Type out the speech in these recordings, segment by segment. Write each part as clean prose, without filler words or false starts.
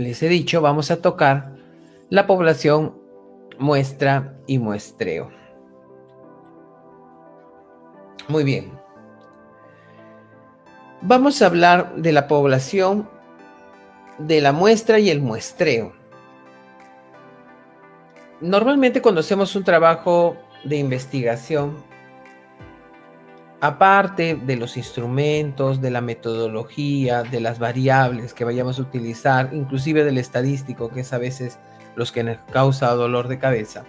les he dicho, vamos a tocar la población, muestra y muestreo. Muy bien. Vamos a hablar de la población, de la muestra y el muestreo. Normalmente cuando hacemos un trabajo de investigación, aparte de los instrumentos, de la metodología, de las variables que vayamos a utilizar, inclusive del estadístico, que es a veces los que nos causa dolor de cabeza,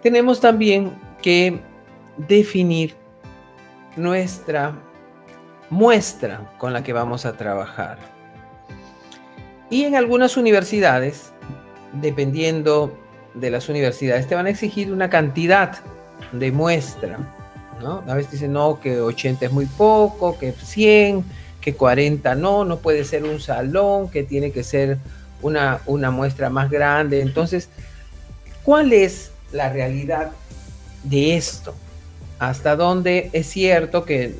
tenemos también que definir nuestra muestra con la que vamos a trabajar. Y en algunas universidades, dependiendo de las universidades, te van a exigir una cantidad de muestra, ¿no? A veces dicen, no, que 80 es muy poco, que 100, que 40 no puede ser un salón, que tiene que ser una muestra más grande. Entonces, ¿cuál es la realidad de esto? ¿Hasta dónde es cierto que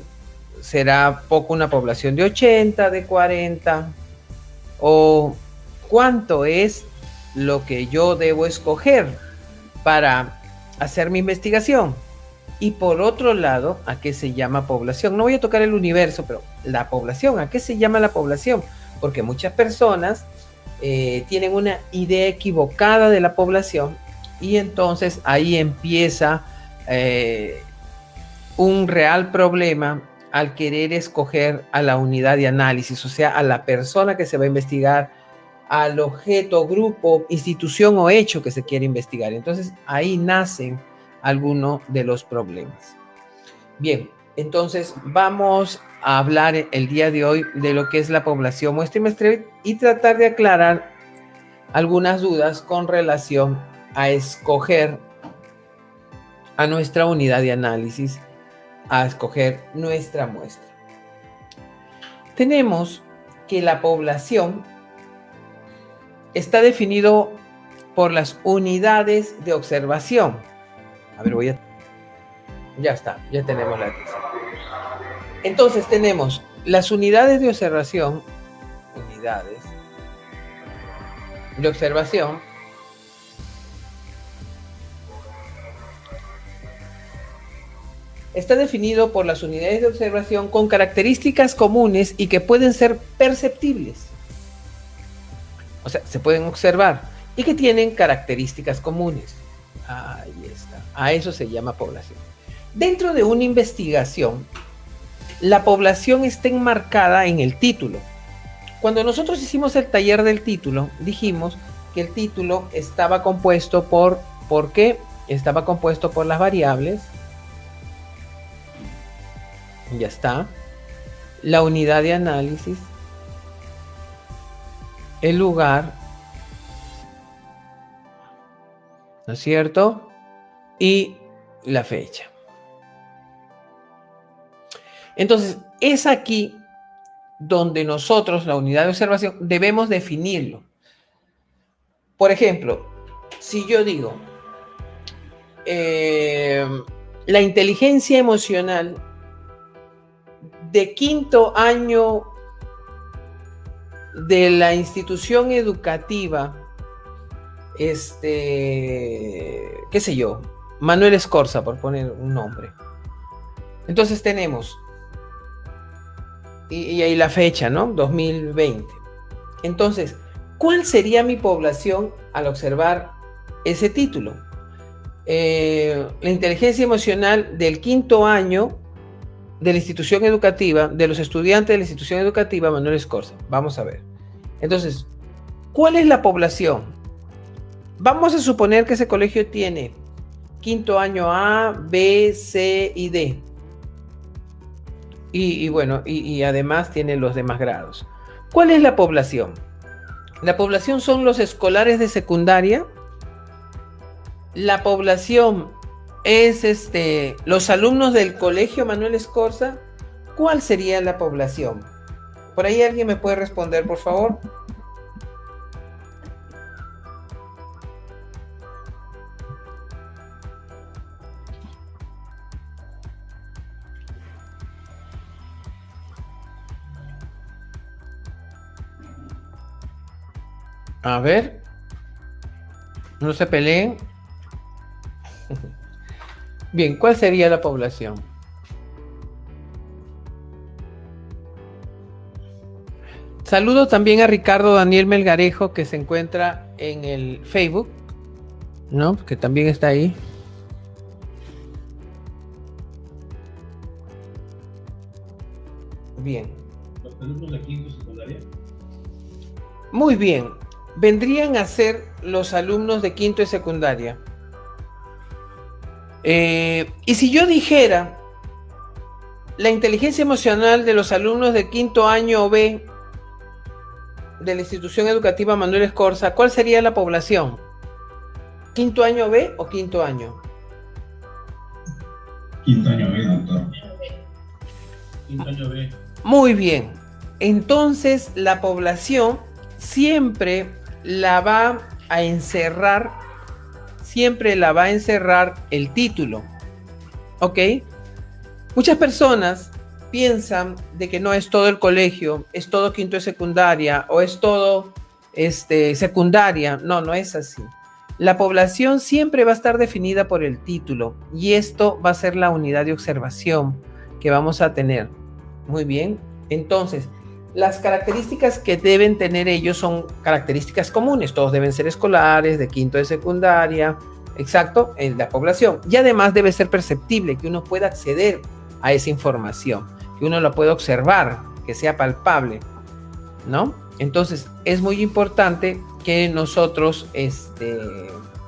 será poco una población de 80, de 40? ¿O cuánto es lo que yo debo escoger para hacer mi investigación? Y por otro lado, ¿a qué se llama población? No voy a tocar el universo, pero la población, ¿a qué se llama la población? Porque muchas personas tienen una idea equivocada de la población y entonces ahí empieza un real problema al querer escoger a la unidad de análisis, o sea, a la persona que se va a investigar, al objeto, grupo, institución o hecho que se quiere investigar. Entonces, ahí nacen algunos de los problemas. Bien, entonces vamos a hablar el día de hoy de lo que es la población muestra y muestreo y tratar de aclarar algunas dudas con relación a escoger a nuestra unidad de análisis, a escoger nuestra muestra. Tenemos que la población está definido por las unidades de observación. A ver, ya está, ya tenemos la lista. Entonces tenemos las unidades de observación, está definido por las unidades de observación con características comunes y que pueden ser perceptibles. O sea, se pueden observar y que tienen características comunes. Ahí está. A eso se llama población. Dentro de una investigación, la población está enmarcada en el título. Cuando nosotros hicimos el taller del título, dijimos que el título estaba compuesto ¿por qué? Estaba compuesto por las variables. Ya está. La unidad de análisis, el lugar, ¿no es cierto? Y la fecha. Entonces, es aquí donde nosotros, la unidad de observación, debemos definirlo. Por ejemplo, si yo digo, la inteligencia emocional de quinto año de la institución educativa, qué sé yo, Manuel Escorza, por poner un nombre. Entonces tenemos, y ahí la fecha, ¿no? 2020. Entonces, ¿cuál sería mi población al observar ese título? La inteligencia emocional del quinto año de la institución educativa, de los estudiantes de la institución educativa Manuel Escorza. Vamos a ver. Entonces, ¿cuál es la población? Vamos a suponer que ese colegio tiene quinto año A, B, C y D. Y bueno, y además tiene los demás grados. ¿Cuál es la población? La población son los escolares de secundaria. La población es los alumnos del colegio Manuel Escorza. ¿Cuál sería la población? ¿Por ahí alguien me puede responder, por favor? A ver, no se peleen. Bien, ¿cuál sería la población? Saludo también a Ricardo Daniel Melgarejo, que se encuentra en el Facebook, ¿no? Que también está ahí. Bien. ¿Los alumnos de quinto y secundaria? Muy bien. Vendrían a ser los alumnos de quinto y secundaria. Y si yo dijera la inteligencia emocional de los alumnos de quinto año B de la institución educativa Manuel Escorza, ¿cuál sería la población? ¿Quinto año B o quinto año? Quinto año B, doctor. Quinto año B. Muy bien. Entonces la población siempre la va a encerrar el título. ¿Ok? Muchas personas piensan de que no es todo el colegio, es todo quinto de secundaria o es todo secundaria. No, no es así. La población siempre va a estar definida por el título y esto va a ser la unidad de observación que vamos a tener. Muy bien. Entonces, las características que deben tener ellos son características comunes. Todos deben ser escolares, de quinto de secundaria, exacto, en la población. Y además debe ser perceptible, que uno pueda acceder a esa información, que uno la pueda observar, que sea palpable, ¿no? Entonces, es muy importante que nosotros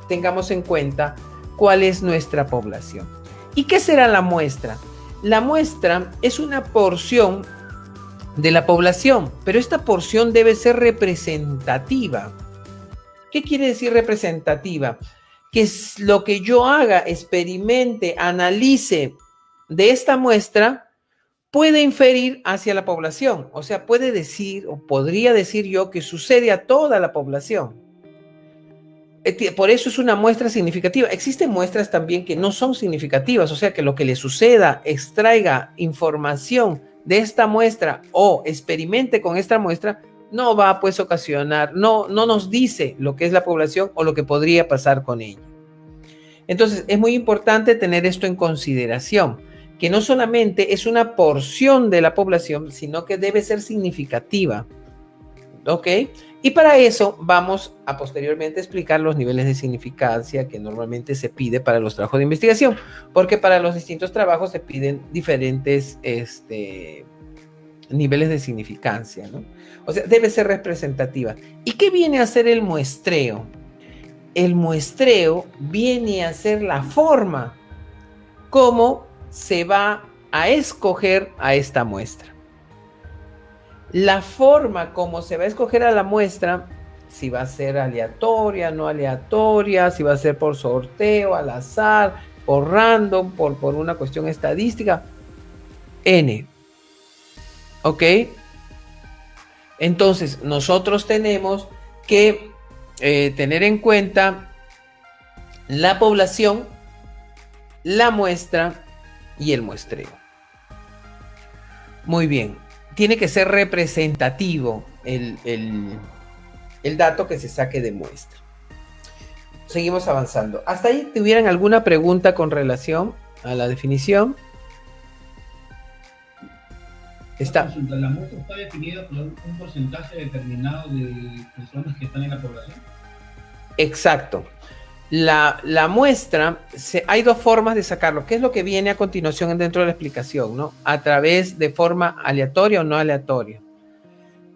tengamos en cuenta cuál es nuestra población. ¿Y qué será la muestra? La muestra es una porción de la población, pero esta porción debe ser representativa. ¿Qué quiere decir representativa? Que lo que yo haga, experimente, analice de esta muestra puede inferir hacia la población. O sea, puede decir o podría decir yo que sucede a toda la población. Por eso es una muestra significativa. Existen muestras también que no son significativas, o sea, que lo que le suceda, extraiga información de esta muestra o experimente con esta muestra, no va pues a ocasionar, no nos dice lo que es la población o lo que podría pasar con ella. Entonces, es muy importante tener esto en consideración, que no solamente es una porción de la población, sino que debe ser significativa. ¿Ok? Y para eso vamos a posteriormente explicar los niveles de significancia que normalmente se pide para los trabajos de investigación, porque para los distintos trabajos se piden diferentes niveles de significancia, ¿no? O sea, debe ser representativa. ¿Y qué viene a ser el muestreo? El muestreo viene a ser la forma como se va a escoger a esta muestra. La forma como se va a escoger a la muestra, si va a ser aleatoria, no aleatoria, si va a ser por sorteo, al azar, por random, por una cuestión estadística, N. ¿Ok? Entonces, nosotros tenemos que tener en cuenta la población, la muestra y el muestreo. Muy bien. Tiene que ser representativo el dato que se saque de muestra. Seguimos avanzando. ¿Hasta ahí tuvieran alguna pregunta con relación a la definición? ¿La muestra está definida por un porcentaje determinado de personas que están en la población? Exacto. La muestra, hay dos formas de sacarlo. ¿Qué es lo que viene a continuación dentro de la explicación, ¿no? A través de forma aleatoria o no aleatoria.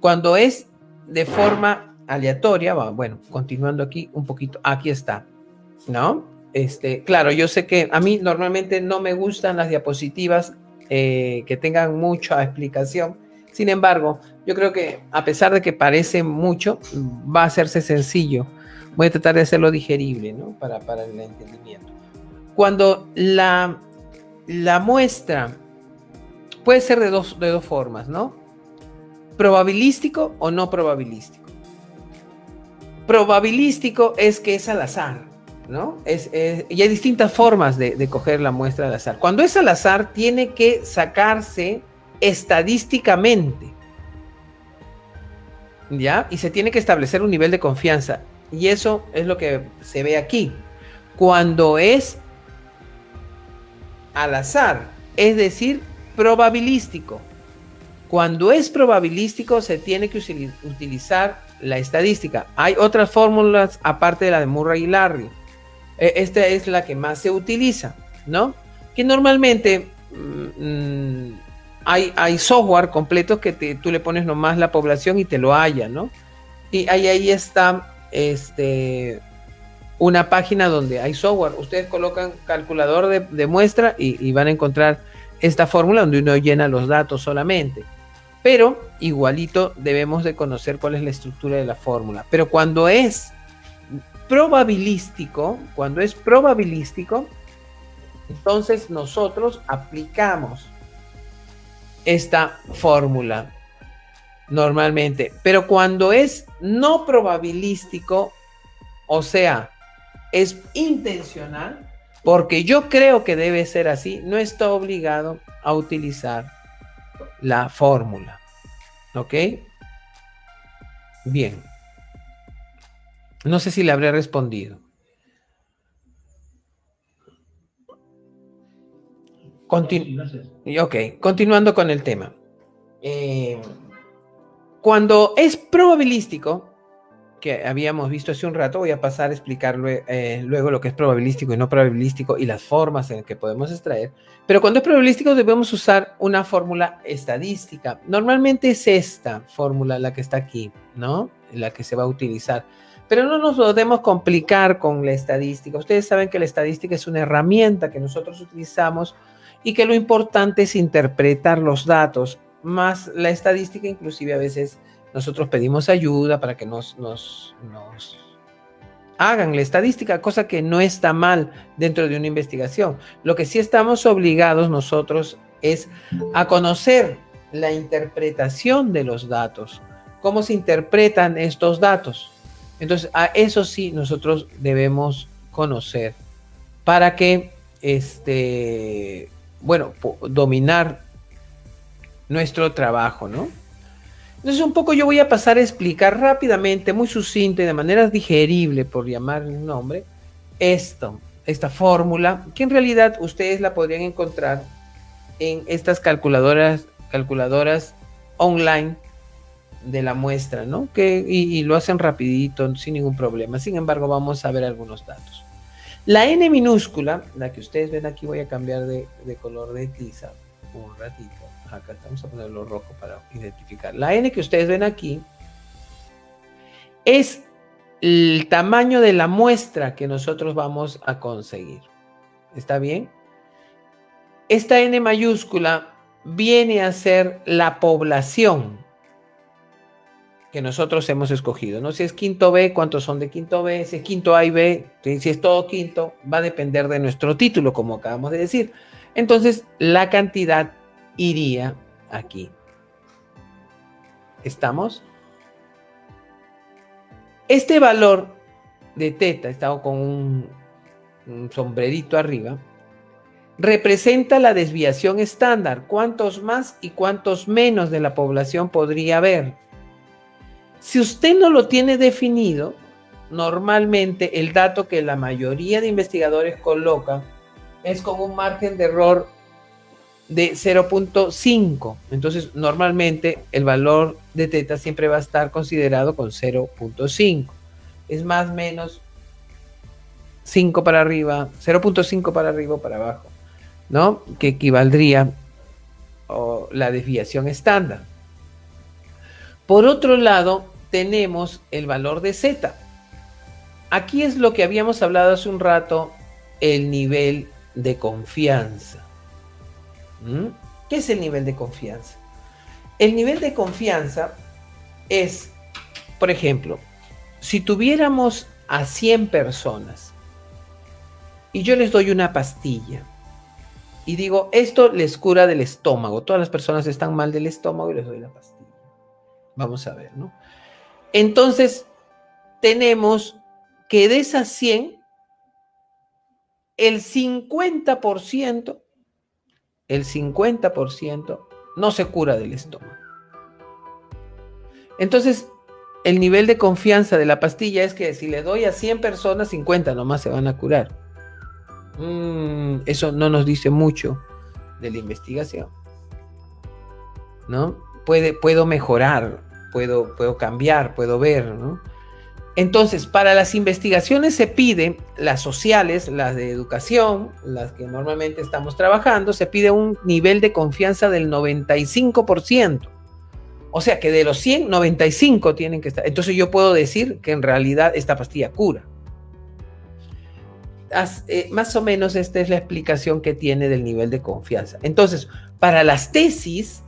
Cuando es de forma aleatoria, bueno, continuando aquí un poquito, aquí está, ¿no? Claro, yo sé que a mí normalmente no me gustan las diapositivas que tengan mucha explicación. Sin embargo, yo creo que a pesar de que parece mucho, va a hacerse sencillo. Voy a tratar de hacerlo digerible, ¿no? Para el entendimiento. Cuando la muestra puede ser de dos formas, ¿no? Probabilístico o no probabilístico. Probabilístico es que es al azar, ¿no? Y hay distintas formas de coger la muestra al azar. Cuando es al azar, tiene que sacarse estadísticamente. ¿ya? Y se tiene que establecer un nivel de confianza. Y eso es lo que se ve aquí. Cuando es al azar, es decir, probabilístico. Cuando es probabilístico, se tiene que utilizar la estadística. Hay otras fórmulas aparte de la de Murray y Larry. Esta es la que más se utiliza, ¿no? Que normalmente hay software completos que tú le pones nomás la población y te lo halla, ¿no? Y ahí está una página donde hay software. Ustedes colocan calculador de muestra y van a encontrar esta fórmula donde uno llena los datos solamente. Pero igualito debemos de conocer cuál es la estructura de la fórmula. Pero cuando es probabilístico, entonces nosotros aplicamos esta fórmula normalmente. Pero cuando es no probabilístico, o sea, es intencional, porque yo creo que debe ser así, no está obligado a utilizar la fórmula. ¿Ok? Bien. No sé si le habré respondido. Ok, continuando con el tema. Cuando es probabilístico, que habíamos visto hace un rato, voy a pasar a explicar luego lo que es probabilístico y no probabilístico y las formas en que podemos extraer. Pero cuando es probabilístico debemos usar una fórmula estadística. Normalmente es esta fórmula la que está aquí, ¿no? La que se va a utilizar. Pero no nos podemos complicar con la estadística. Ustedes saben que la estadística es una herramienta que nosotros utilizamos y que lo importante es interpretar los datos, más la estadística inclusive a veces nosotros pedimos ayuda para que nos hagan la estadística, cosa que no está mal dentro de una investigación. Lo que sí estamos obligados nosotros es a conocer la interpretación de los datos, cómo se interpretan estos datos. Entonces, a eso sí nosotros debemos conocer para que, dominar nuestro trabajo, ¿no? Entonces un poco yo voy a pasar a explicar rápidamente, muy sucinto y de manera digerible, por llamarle un nombre, esta fórmula, que en realidad ustedes la podrían encontrar en estas calculadoras online de la muestra, ¿no? Y lo hacen rapidito, sin ningún problema. Sin embargo, vamos a ver algunos datos. La N minúscula, la que ustedes ven aquí, voy a cambiar de color de tiza un ratito. Acá vamos a ponerlo rojo para identificar. La N que ustedes ven aquí es el tamaño de la muestra que nosotros vamos a conseguir. ¿Está bien? Esta N mayúscula viene a ser la población que nosotros hemos escogido, ¿no? Si es quinto B, ¿cuántos son de quinto B? Si es quinto A y B, si es todo quinto, va a depender de nuestro título, como acabamos de decir. Entonces, la cantidad iría aquí. ¿Estamos? Este valor de teta, estado con un sombrerito arriba, representa la desviación estándar. ¿Cuántos más y cuántos menos de la población podría haber? Si usted no lo tiene definido, normalmente el dato que la mayoría de investigadores colocan es con un margen de error de 0.5. Entonces, normalmente el valor de teta siempre va a estar considerado con 0.5. Es más o menos 5 para arriba, 0.5 para arriba o para abajo, ¿no? Que equivaldría a la desviación estándar. Por otro lado, tenemos el valor de Z. Aquí es lo que habíamos hablado hace un rato, el nivel de confianza. ¿Qué es el nivel de confianza? El nivel de confianza es, por ejemplo, si tuviéramos a 100 personas y yo les doy una pastilla y digo, esto les cura del estómago, todas las personas están mal del estómago y les doy la pastilla. Vamos a ver, ¿no? Entonces, tenemos que de esas 100, el 50% no se cura del estómago. Entonces, el nivel de confianza de la pastilla es que si le doy a 100 personas, 50 nomás se van a curar. Eso no nos dice mucho de la investigación, ¿no? Puedo mejorar, puedo cambiar, puedo ver, ¿no? Entonces, para las investigaciones se pide, las sociales, las de educación, las que normalmente estamos trabajando, se pide un nivel de confianza del 95%. O sea que de los 100, 95 tienen que estar. Entonces yo puedo decir que en realidad esta pastilla cura. Más o menos esta es la explicación que tiene del nivel de confianza. Entonces, para las tesis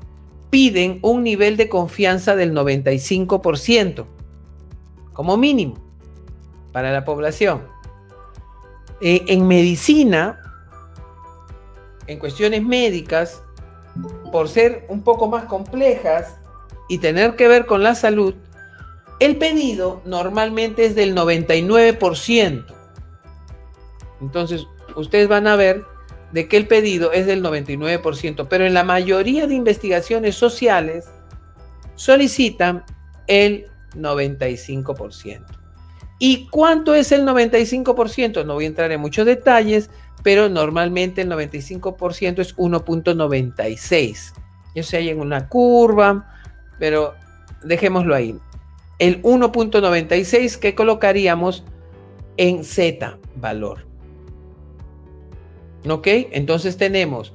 piden un nivel de confianza del 95%, como mínimo, para la población. En medicina, en cuestiones médicas, por ser un poco más complejas y tener que ver con la salud, el pedido normalmente es del 99%. Entonces, ustedes van a ver de que el pedido es del 99%, pero en la mayoría de investigaciones sociales solicitan el 95%. ¿Y cuánto es el 95%? No voy a entrar en muchos detalles, pero normalmente el 95% es 1.96. Yo sé, hay en una curva, pero dejémoslo ahí. El 1.96 que colocaríamos en Z valor. ¿Ok? Entonces tenemos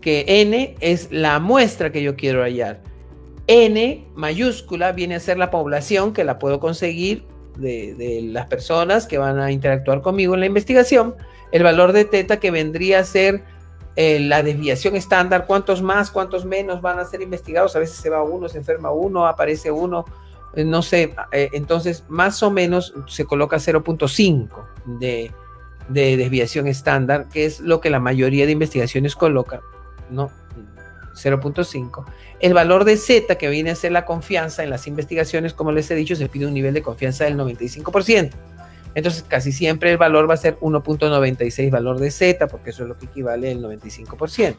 que N es la muestra que yo quiero hallar. N mayúscula viene a ser la población que la puedo conseguir de las personas que van a interactuar conmigo en la investigación. El valor de teta que vendría a ser la desviación estándar, cuántos más, cuántos menos van a ser investigados. A veces se va uno, se enferma uno, aparece uno, no sé. Entonces más o menos se coloca 0.5 de desviación estándar, que es lo que la mayoría de investigaciones colocan, ¿no? 0.5. El valor de Z, que viene a ser la confianza en las investigaciones, como les he dicho, se pide un nivel de confianza del 95%. Entonces, casi siempre el valor va a ser 1.96 valor de Z, porque eso es lo que equivale al 95%.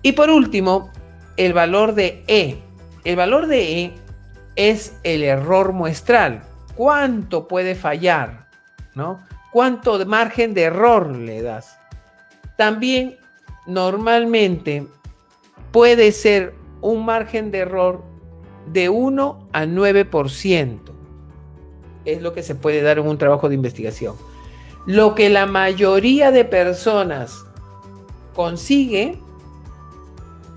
Y por último, el valor de E. El valor de E es el error muestral. ¿Cuánto puede fallar? ¿No? ¿Cuánto margen de error le das? También, normalmente, puede ser un margen de error de 1 a 9%. Es lo que se puede dar en un trabajo de investigación. Lo que la mayoría de personas consigue,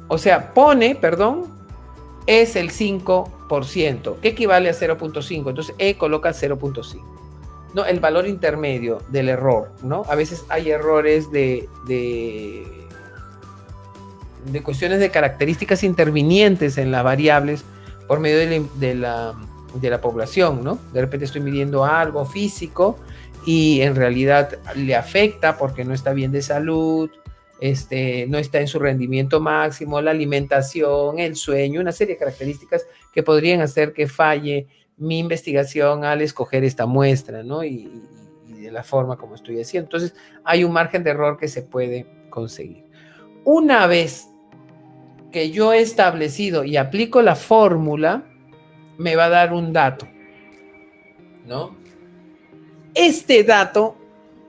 o sea, es el 5%, que equivale a 0.5. Entonces, E coloca 0.5. No, el valor intermedio del error, ¿no? A veces hay errores de cuestiones de características intervinientes en las variables por medio de la población, ¿no? De repente estoy midiendo algo físico y en realidad le afecta porque no está bien de salud, no está en su rendimiento máximo, la alimentación, el sueño, una serie de características que podrían hacer que falle mi investigación al escoger esta muestra, ¿no? Y de la forma como estoy haciendo. Entonces, hay un margen de error que se puede conseguir. Una vez que yo he establecido y aplico la fórmula, me va a dar un dato, ¿no? Este dato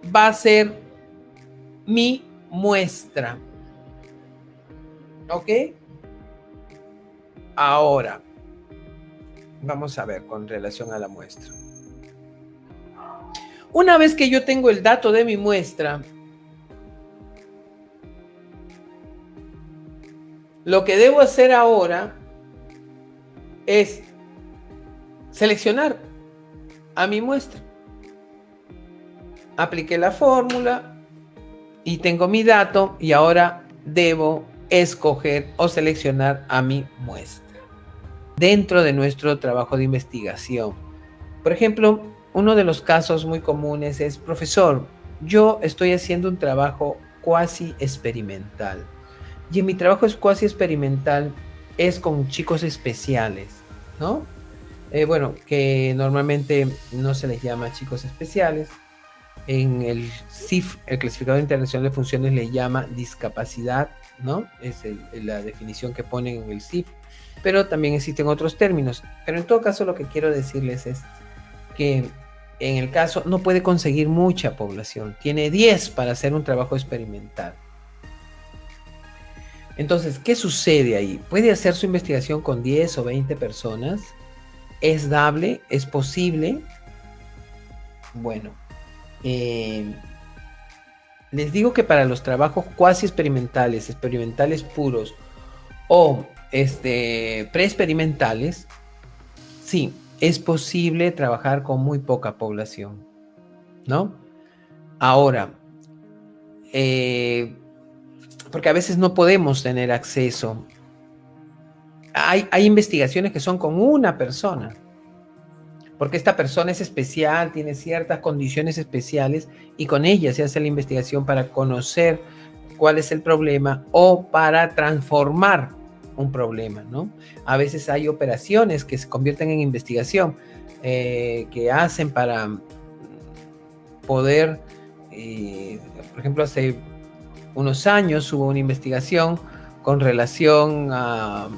va a ser mi muestra. ¿Ok? Ahora, vamos a ver con relación a la muestra. Una vez que yo tengo el dato de mi muestra, lo que debo hacer ahora es seleccionar a mi muestra. Apliqué la fórmula y tengo mi dato y ahora debo escoger o seleccionar a mi muestra dentro de nuestro trabajo de investigación. Por ejemplo, uno de los casos muy comunes es: profesor, yo estoy haciendo un trabajo cuasi experimental. Y en mi trabajo cuasi experimental es con chicos especiales, ¿no? Bueno, que normalmente no se les llama chicos especiales. En el CIF, el Clasificador Internacional de Funciones, le llama discapacidad ¿no? Es la definición que ponen en el CIF, pero también existen otros términos. Pero en todo caso lo que quiero decirles es que en el caso no puede conseguir mucha población, tiene 10 para hacer un trabajo experimental. Entonces, ¿qué sucede ahí? Puede hacer su investigación con 10 o 20 personas, es dable, es posible. Bueno, les digo que para los trabajos cuasi experimentales, experimentales puros o preexperimentales, sí, es posible trabajar con muy poca población, ¿no? Ahora, porque a veces no podemos tener acceso. Hay investigaciones que son con una persona, porque esta persona es especial, tiene ciertas condiciones especiales y con ella se hace la investigación para conocer cuál es el problema o para transformar un problema, ¿no? A veces hay operaciones que se convierten en investigación, que hacen para poder, por ejemplo, hace unos años hubo una investigación con relación a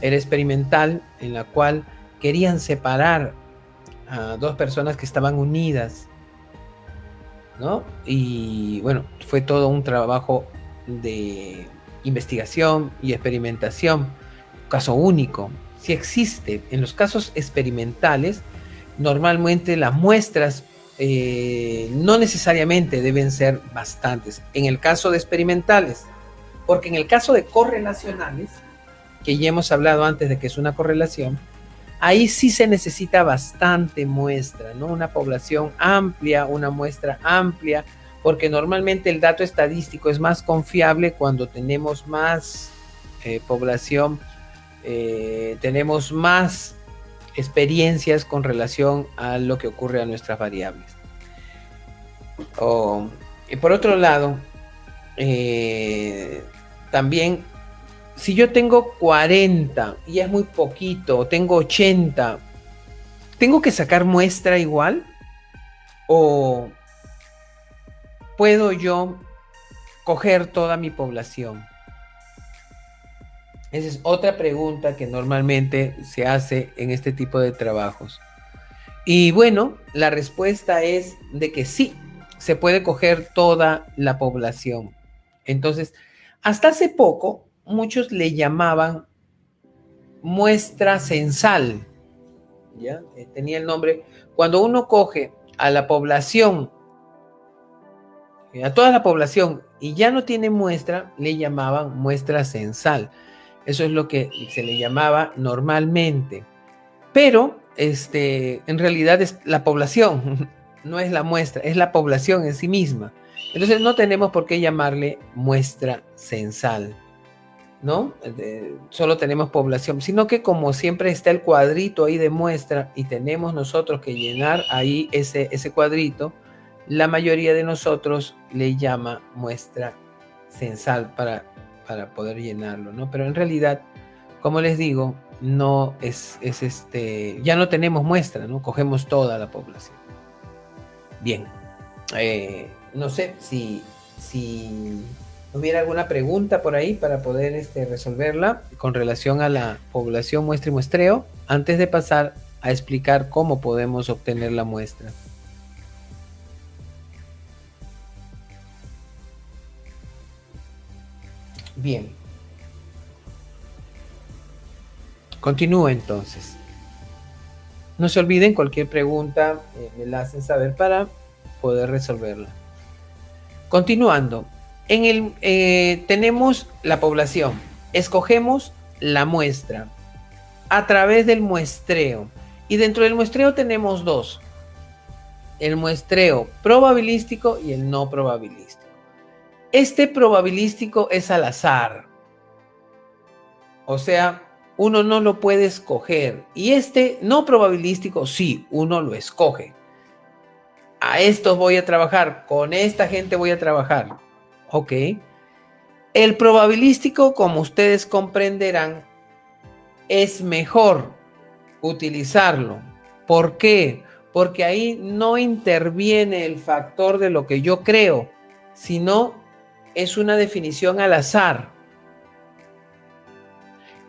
era experimental en la cual querían separar a dos personas que estaban unidas, ¿no? Y bueno, fue todo un trabajo de investigación y experimentación, caso único. Si existe, en los casos experimentales, normalmente las muestras no necesariamente deben ser bastantes. En el caso de experimentales, porque en el caso de correlacionales, que ya hemos hablado antes de que es una correlación, ahí sí se necesita bastante muestra, ¿no? Una población amplia, una muestra amplia, porque normalmente el dato estadístico es más confiable cuando tenemos más población, tenemos más experiencias con relación a lo que ocurre a nuestras variables. Y por otro lado, también, si yo tengo 40 y es muy poquito, o tengo 80, ¿tengo que sacar muestra igual? ¿O puedo yo coger toda mi población? Esa es otra pregunta que normalmente se hace en este tipo de trabajos. Y bueno, la respuesta es de que sí, se puede coger toda la población. Entonces, hasta hace poco, muchos le llamaban muestra censal, ¿ya? Tenía el nombre. Cuando uno coge a la población, a toda la población, y ya no tiene muestra, le llamaban muestra censal. Eso es lo que se le llamaba normalmente. Pero en realidad es la población, no es la muestra, es la población en sí misma. Entonces no tenemos por qué llamarle muestra censal, ¿no? Solo tenemos población, sino que como siempre está el cuadrito ahí de muestra y tenemos nosotros que llenar ahí ese cuadrito, la mayoría de nosotros le llama muestra censal para poder llenarlo, ¿no? Pero en realidad, como les digo, no es ya no tenemos muestra, ¿no? Cogemos toda la población. Bien, no sé si hubiera alguna pregunta por ahí para poder resolverla con relación a la población muestra y muestreo, antes de pasar a explicar cómo podemos obtener la muestra. Bien. Continúo entonces. No se olviden, cualquier pregunta me la hacen saber para poder resolverla. Continuando, tenemos la población, escogemos la muestra a través del muestreo, y dentro del muestreo tenemos dos: el muestreo probabilístico y el no probabilístico. Este probabilístico es al azar, o sea, uno no lo puede escoger, y este no probabilístico sí, uno lo escoge. A estos voy a trabajar, con esta gente voy a trabajar. Ok. El probabilístico, como ustedes comprenderán, es mejor utilizarlo. ¿Por qué? Porque ahí no interviene el factor de lo que yo creo, sino es una definición al azar.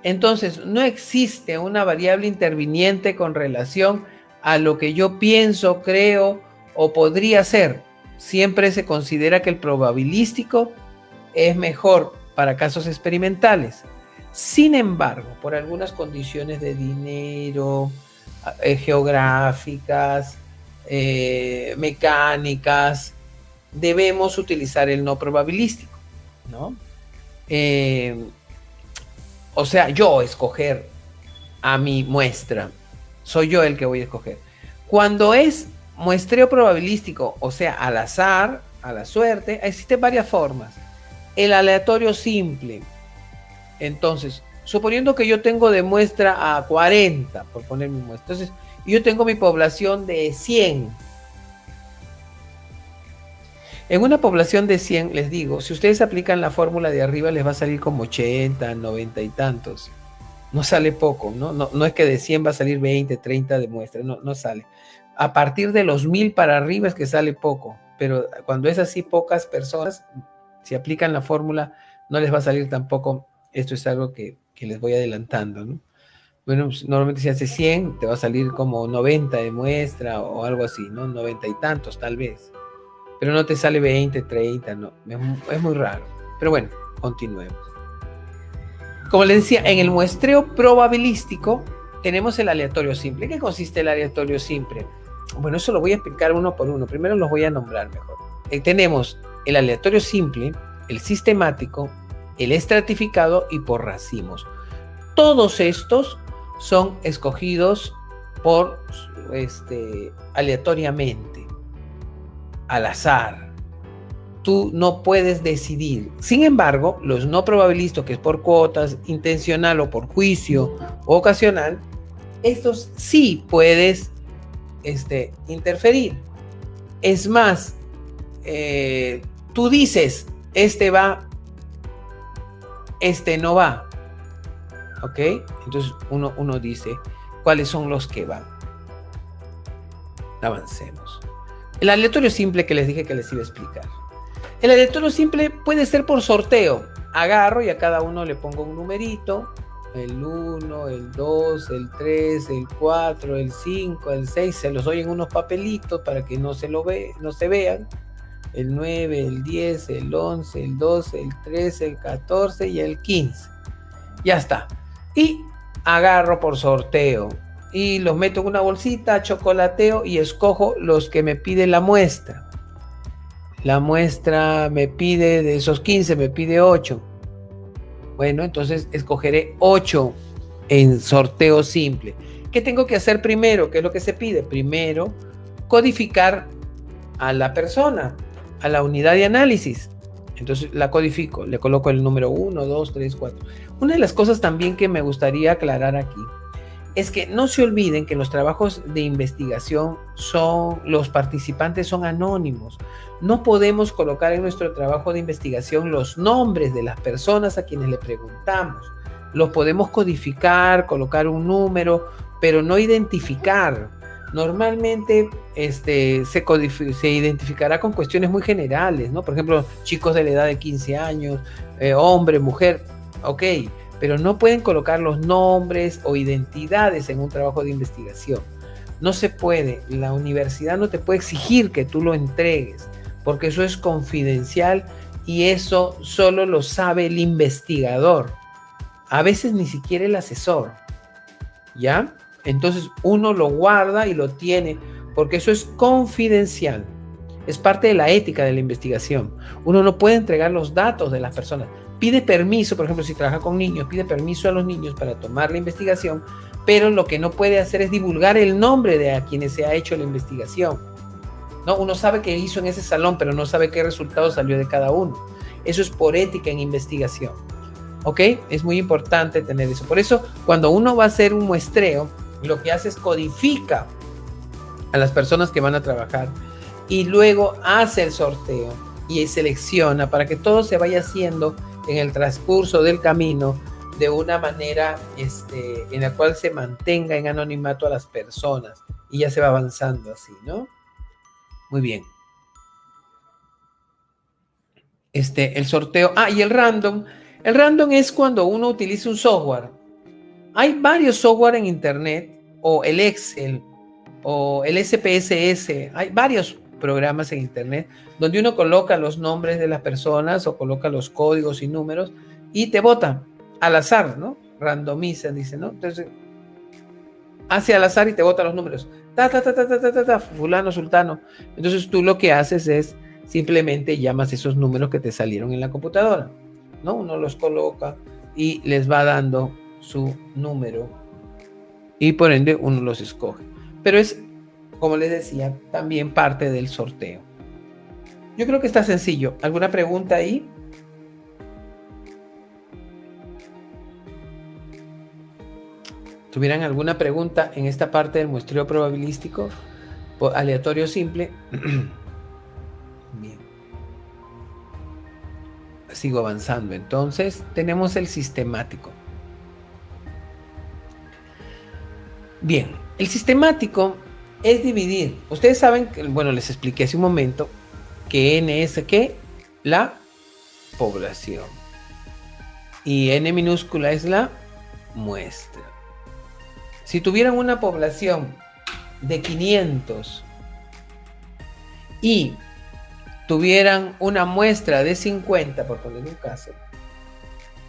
Entonces, no existe una variable interviniente con relación a lo que yo pienso, creo o podría ser. Siempre se considera que el probabilístico es mejor para casos experimentales. Sin embargo, por algunas condiciones de dinero, geográficas, mecánicas, debemos utilizar el no probabilístico, ¿no? O sea, yo escoger a mi muestra. Soy yo el que voy a escoger. Cuando es muestreo probabilístico, o sea, al azar, a la suerte, existen varias formas. El aleatorio simple. Entonces, suponiendo que yo tengo de muestra a 40, por poner mi muestra. Entonces, yo tengo mi población de 100. En una población de 100, les digo, si ustedes aplican la fórmula de arriba, les va a salir como 80, 90 y tantos. No sale poco, ¿no? No es que de 100 va a salir 20, 30 de muestra, no sale. A partir de los 1000 para arriba es que sale poco, pero cuando es así pocas personas, si aplican la fórmula, no les va a salir tampoco. Esto es algo que les voy adelantando, ¿no? Bueno, pues, normalmente si hace 100, te va a salir como 90 de muestra o algo así, ¿no? 90 y tantos tal vez. Pero no te sale 20, 30, no. Es muy raro. Pero bueno, continuemos. Como les decía, en el muestreo probabilístico tenemos el aleatorio simple. ¿En qué consiste el aleatorio simple? Bueno, eso lo voy a explicar uno por uno. Primero los voy a nombrar mejor. Tenemos el aleatorio simple, el sistemático, el estratificado y por racimos. Todos estos son escogidos por aleatoriamente, al azar. Tú no puedes decidir. Sin embargo, los no probabilísticos, que es por cuotas, intencional o por juicio o ocasional, estos sí puedes interferir. Es más, tú dices, este va, este no va. ¿Ok? Entonces uno dice cuáles son los que van. Avancemos. El aleatorio simple que les dije que les iba a explicar. El aleatorio simple puede ser por sorteo. Agarro y a cada uno le pongo un numerito. El 1, el 2, el 3, el 4, el 5, el 6. Se los doy en unos papelitos para que no se vean. El 9, el 10, el 11, el 12, el 13, el 14 y el 15. Ya está. Y agarro por sorteo. Y los meto en una bolsita, chocolateo y escojo los que me pide la muestra. La muestra me pide, de esos 15, me pide 8. Bueno, entonces escogeré 8 en sorteo simple. ¿Qué tengo que hacer primero? ¿Qué es lo que se pide? Primero, codificar a la persona, a la unidad de análisis. Entonces la codifico, le coloco el número 1, 2, 3, 4. Una de las cosas también que me gustaría aclarar aquí es que no se olviden que los trabajos de investigación los participantes son anónimos. No podemos colocar en nuestro trabajo de investigación los nombres de las personas a quienes le preguntamos. Los podemos codificar, colocar un número, pero no identificar. Normalmente se identificará con cuestiones muy generales, ¿no? Por ejemplo, chicos de la edad de 15 años, hombre, mujer, ok, pero no pueden colocar los nombres o identidades en un trabajo de investigación. No se puede, la universidad no te puede exigir que tú lo entregues, porque eso es confidencial y eso solo lo sabe el investigador. A veces ni siquiera el asesor, ¿ya? Entonces uno lo guarda y lo tiene, porque eso es confidencial. Es parte de la ética de la investigación. Uno no puede entregar los datos de las personas. Pide permiso, por ejemplo, si trabaja con niños, pide permiso a los niños para tomar la investigación, pero lo que no puede hacer es divulgar el nombre de a quienes se ha hecho la investigación. ¿No? Uno sabe qué hizo en ese salón, pero no sabe qué resultado salió de cada uno. Eso es por ética en investigación. ¿Ok? Es muy importante tener eso. Por eso, cuando uno va a hacer un muestreo, lo que hace es codifica a las personas que van a trabajar y luego hace el sorteo y selecciona para que todo se vaya haciendo en el transcurso del camino de una manera en la cual se mantenga en anonimato a las personas y ya se va avanzando así, ¿no? Muy bien. El sorteo. Y el random. El random es cuando uno utiliza un software. Hay varios software en internet, o el Excel, o el SPSS, hay varios programas en internet donde uno coloca los nombres de las personas o coloca los códigos y números y te vota al azar, ¿no? Randomiza, dice, ¿no? Entonces, hace al azar y te vota los números. Fulano, sultano. Entonces tú lo que haces es simplemente llamas esos números que te salieron en la computadora, ¿no? Uno los coloca y les va dando su número y por ende uno los escoge. Pero es, como les decía, también parte del sorteo. Yo creo que está sencillo. ¿Alguna pregunta ahí? ¿Tuvieran alguna pregunta en esta parte del muestreo probabilístico aleatorio simple? Bien. Sigo avanzando. Entonces, tenemos el sistemático. Bien, el sistemático es dividir. Ustedes saben que, bueno, les expliqué hace un momento que N es ¿qué? La población. Y N minúscula es la muestra. Si tuvieran una población de 500 y tuvieran una muestra de 50, por poner un caso,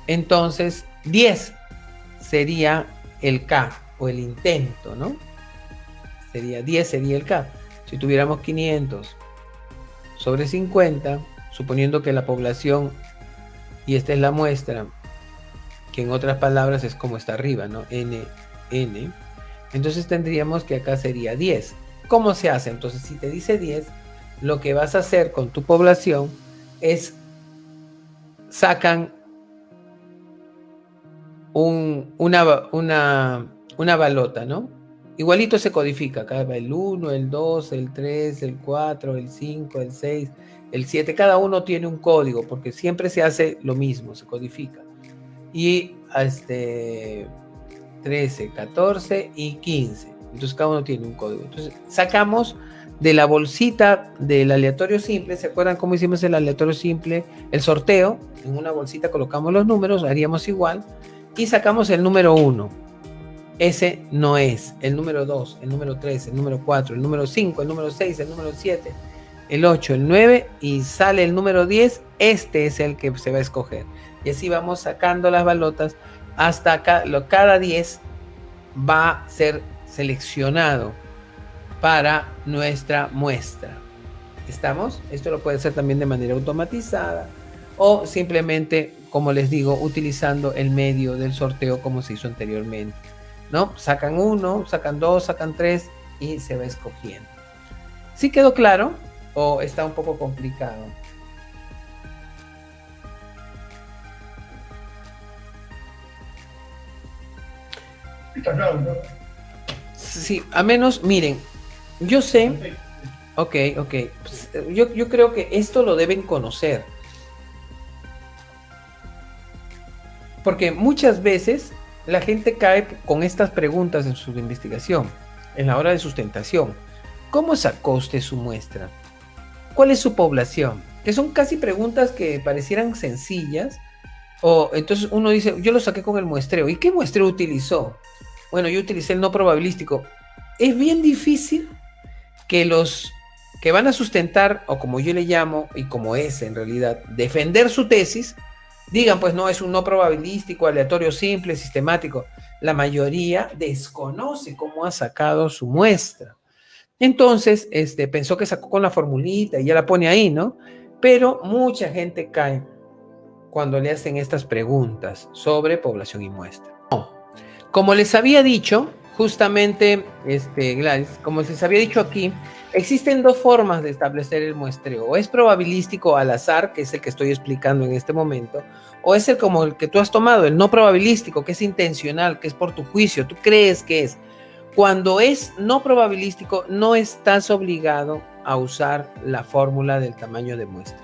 entonces 10 sería el K o el intento, ¿no? 10 sería el K. Si tuviéramos 500 sobre 50, suponiendo que la población, y esta es la muestra, que en otras palabras es como está arriba, ¿no? N, entonces tendríamos que acá sería 10. ¿Cómo se hace? Entonces, si te dice 10, lo que vas a hacer con tu población es sacan una balota, ¿no? Igualito se codifica, acá va el 1, el 2, el 3, el 4, el 5, el 6, el 7, cada uno tiene un código, porque siempre se hace lo mismo, se codifica. Y 13, 14 y 15. Entonces cada uno tiene un código. Entonces sacamos de la bolsita del aleatorio simple. ¿Se acuerdan cómo hicimos el aleatorio simple? El sorteo. En una bolsita colocamos los números, haríamos igual. Y sacamos el número 1. Ese no es. El número 2, el número 3, el número 4, el número 5, el número 6, el número 7, el 8, el 9 y sale el número 10. Este es el que se va a escoger. Y así vamos sacando las balotas hasta cada 10 va a ser seleccionado para nuestra muestra. ¿Estamos? Esto lo puede hacer también de manera automatizada o simplemente, como les digo, utilizando el medio del sorteo como se hizo anteriormente, ¿no? Sacan 1, sacan 2, sacan 3 y se va escogiendo. ¿Sí quedó claro o está un poco complicado? Está claro, ¿no? Sí, a menos, miren, yo sé, ok, pues, yo creo que esto lo deben conocer, porque muchas veces la gente cae con estas preguntas en su investigación, en la hora de sustentación. ¿Cómo sacó usted su muestra? ¿Cuál es su población? Que son casi preguntas que parecieran sencillas, o entonces uno dice, yo lo saqué con el muestreo. ¿Y qué muestreo utilizó? Bueno, yo utilicé el no probabilístico. Es bien difícil que los que van a sustentar, o como yo le llamo, y como es en realidad, defender su tesis, digan, pues no, es un no probabilístico, aleatorio simple, sistemático. La mayoría desconoce cómo ha sacado su muestra. Entonces, pensó que sacó con la formulita y ya la pone ahí, ¿no? Pero mucha gente cae cuando le hacen estas preguntas sobre población y muestra. Como les había dicho, justamente, Gladys, como les había dicho aquí, existen dos formas de establecer el muestreo. O es probabilístico al azar, que es el que estoy explicando en este momento, o es el como el que tú has tomado, el no probabilístico, que es intencional, que es por tu juicio, tú crees que es. Cuando es no probabilístico, no estás obligado a usar la fórmula del tamaño de muestra.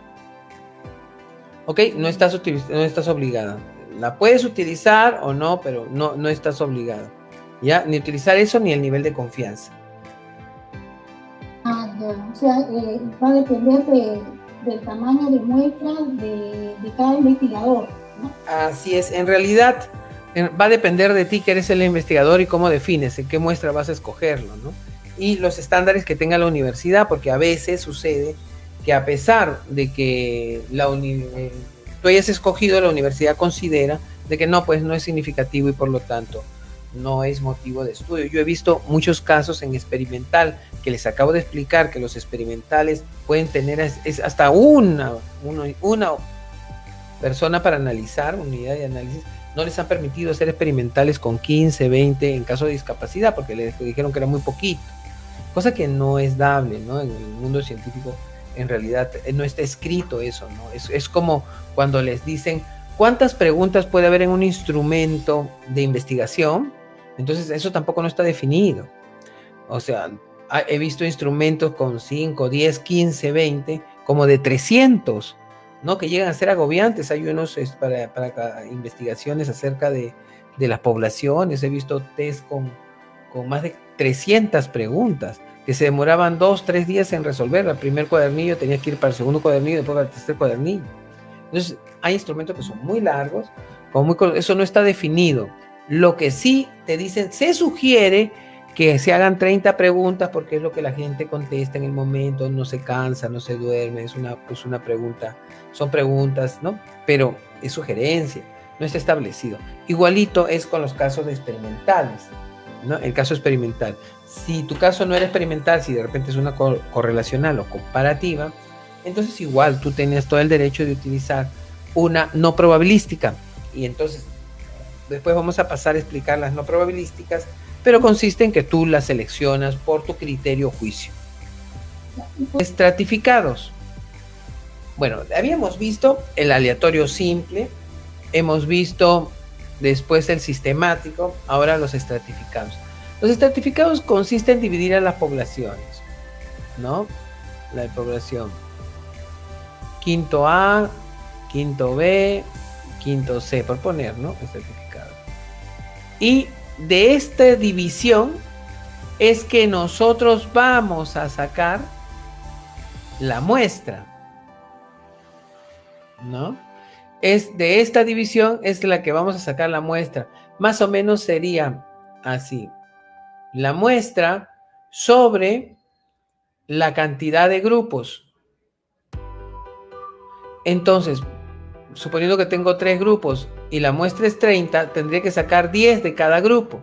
¿Ok? No estás obligado. La puedes utilizar o no, pero no estás obligado. ¿Ya? Ni utilizar eso ni el nivel de confianza. Ah, ya. O sea, va a depender del tamaño de muestra de cada investigador, ¿no? Así es. En realidad, Va a depender de ti, que eres el investigador, y cómo defines, en qué muestra vas a escogerlo, ¿no? Y los estándares que tenga la universidad, porque a veces sucede que a pesar de que tú hayas escogido, la universidad considera de que no, pues no es significativo y por lo tanto no es motivo de estudio. Yo he visto muchos casos en experimental, que les acabo de explicar que los experimentales pueden tener hasta una persona para analizar, unidad de análisis. No les han permitido hacer experimentales con 15, 20 en caso de discapacidad, porque les dijeron que era muy poquito, cosa que no es dable, ¿no? En el mundo científico en realidad no está escrito eso, ¿no? Es como cuando les dicen cuántas preguntas puede haber en un instrumento de investigación. Entonces eso tampoco no está definido. O sea, he visto instrumentos con 5, 10, 15, 20, como de 300, ¿no? Que llegan a ser agobiantes. Hay unos para investigaciones acerca de las poblaciones. He visto test con más de 300 preguntas que se demoraban 2, 3 días en resolver. El primer cuadernillo tenía que ir para el segundo cuadernillo, después para el tercer cuadernillo. Entonces hay instrumentos que son muy largos, eso no está definido. Lo que sí te dicen, se sugiere que se hagan 30 preguntas porque es lo que la gente contesta en el momento, no se cansa, no se duerme, es una pregunta, son preguntas, ¿no? Pero es sugerencia, no está establecido. Igualito es con los casos experimentales, ¿no? El caso experimental. Si tu caso no era experimental, si de repente es una correlacional o comparativa, entonces igual tú tenías todo el derecho de utilizar una no probabilística. Y entonces después vamos a pasar a explicar las no probabilísticas, pero consiste en que tú las seleccionas por tu criterio o juicio. Estratificados. Bueno, habíamos visto el aleatorio simple, hemos visto después el sistemático, ahora los estratificados. Los estratificados consisten en dividir a las poblaciones, ¿no? La población quinto A, quinto B, quinto C, por poner, ¿no? Estratificado. Y de esta división es que nosotros vamos a sacar la muestra, ¿no? Es de esta división es la que vamos a sacar la muestra. Más o menos sería así: la muestra sobre la cantidad de grupos. Entonces, suponiendo que tengo 3 grupos y la muestra es 30, tendría que sacar 10 de cada grupo.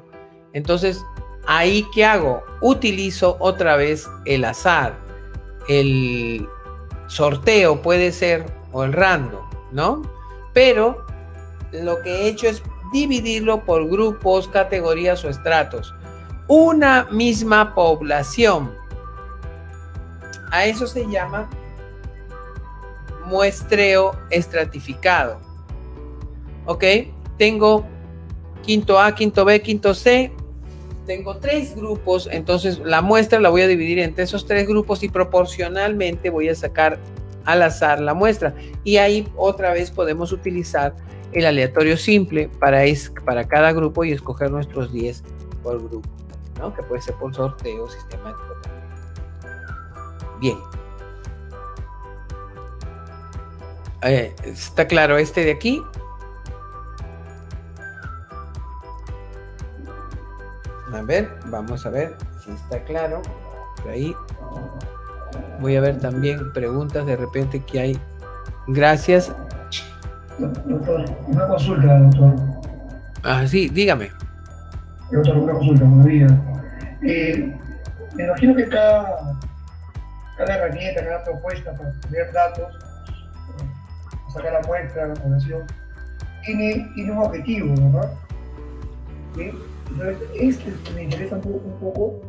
Entonces, ¿ahí qué hago? Utilizo otra vez el azar. El sorteo puede ser, o el random, ¿no? Pero lo que he hecho es dividirlo por grupos, categorías o estratos. Una misma población. A eso se llama muestreo estratificado. Ok, tengo quinto A, quinto B, quinto C. Tengo 3 grupos, entonces la muestra la voy a dividir entre esos 3 grupos y proporcionalmente voy a sacar al azar la muestra. Y ahí otra vez podemos utilizar el aleatorio simple para cada grupo y escoger nuestros 10 por grupo, ¿no? Que puede ser por sorteo sistemático también. Bien. ¿Está claro este de aquí? A ver, vamos a ver si está claro. Por ahí. Voy a ver también preguntas de repente que hay. Gracias. Doctor, una consulta, doctor. Ah, sí, dígame. Doctor, una consulta, buenos días. Me imagino que cada herramienta, cada propuesta para obtener datos, sacar la muestra, la población, tiene un objetivo, ¿verdad? ¿Sí? Entonces, me interesa un poco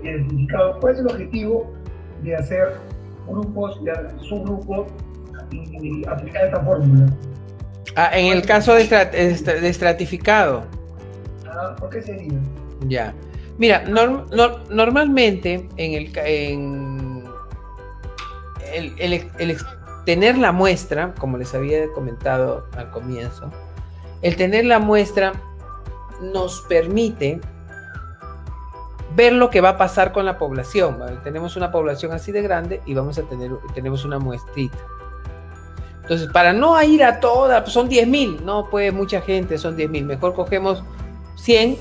el significado. ¿Cuál es el objetivo de hacer grupos, subgrupos y aplicar esta fórmula? En el caso de estratificado. ¿Por qué sería? Ya. Mira, normalmente el tener la muestra, como les había comentado al comienzo, el tener la muestra nos permite ver lo que va a pasar con la población, ¿vale? Tenemos una población así de grande y tenemos una muestrita. Entonces, para no ir a todas, pues son 10.000, no puede mucha gente, son 10.000, mejor cogemos 100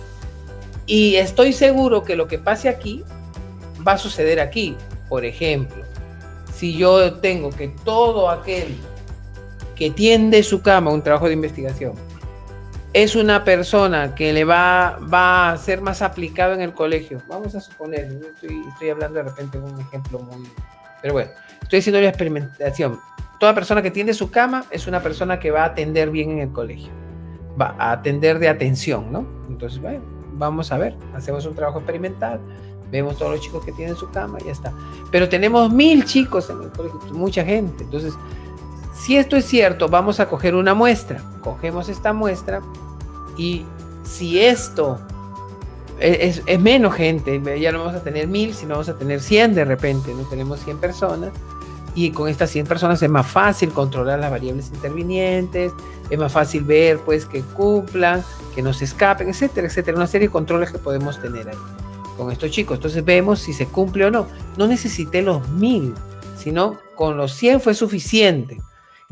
y estoy seguro que lo que pase aquí va a suceder aquí. Por ejemplo, si yo tengo que todo aquel que tiende su cama, un trabajo de investigación, es una persona que le va a ser más aplicado en el colegio, vamos a suponer, estoy hablando de repente de un ejemplo muy... Pero bueno, estoy haciendo la experimentación. Toda persona que tiende su cama es una persona que va a atender bien en el colegio, va a atender de atención, ¿no? Entonces, bueno, vamos a ver, hacemos un trabajo experimental, vemos todos los chicos que tienen su cama y ya está. Pero tenemos 1.000 chicos en el colegio, mucha gente. Entonces, si esto es cierto, vamos a coger una muestra. Cogemos esta muestra y si esto es menos gente, ya no vamos a tener 1.000, sino vamos a tener 100 de repente, no tenemos 100 personas. Y con estas 100 personas es más fácil controlar las variables intervinientes, es más fácil ver pues que cumplan, que no se escapen, etcétera, etcétera. Una serie de controles que podemos tener ahí con estos chicos. Entonces vemos si se cumple o no. No necesité los 1.000, sino con los 100 fue suficiente.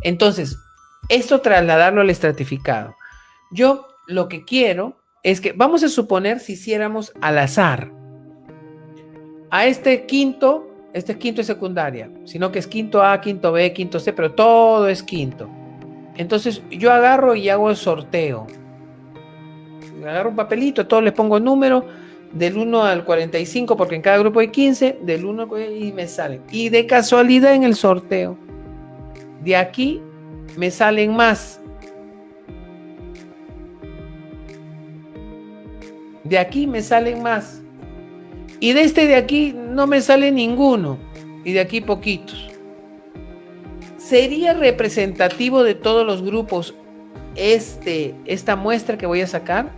Entonces, esto trasladarlo al estratificado. Yo lo que quiero es que, vamos a suponer si hiciéramos al azar. A este quinto es secundaria, sino que es quinto A, quinto B, quinto C, pero todo es quinto. Entonces yo agarro y hago el sorteo. Agarro un papelito, a todos les pongo número del 1 al 45, porque en cada grupo hay 15, del 1 al 45 y me salen. Y de casualidad en el sorteo, de aquí me salen más. De aquí me salen más. Y de este de aquí no me sale ninguno. Y de aquí poquitos. ¿Sería representativo de todos los grupos esta muestra que voy a sacar?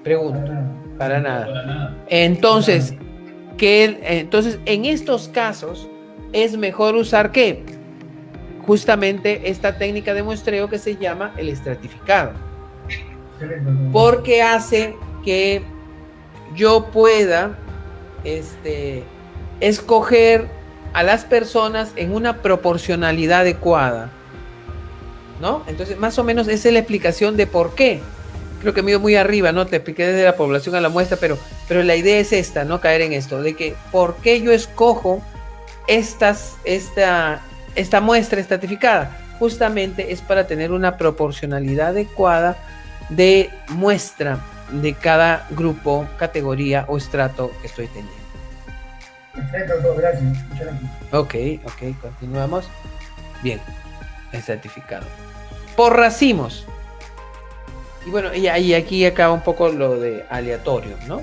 Pregunto. Para nada. Entonces, entonces, en estos casos, es mejor usar ¿qué? Justamente esta técnica de muestreo que se llama el estratificado. Porque hace que yo pueda escoger a las personas en una proporcionalidad adecuada, ¿no? Entonces, más o menos esa es la explicación de por qué. Creo que me he ido muy arriba, ¿no? Te expliqué desde la población a la muestra, pero la idea es esta, ¿no? Caer en esto, de que por qué yo escojo esta muestra estratificada. Justamente es para tener una proporcionalidad adecuada de muestra de cada grupo, categoría o estrato que estoy teniendo. Perfecto, todo, gracias. Muchas gracias. Ok, continuamos. Bien, estratificado. Por racimos. Y bueno, y aquí acaba un poco lo de aleatorio, ¿no?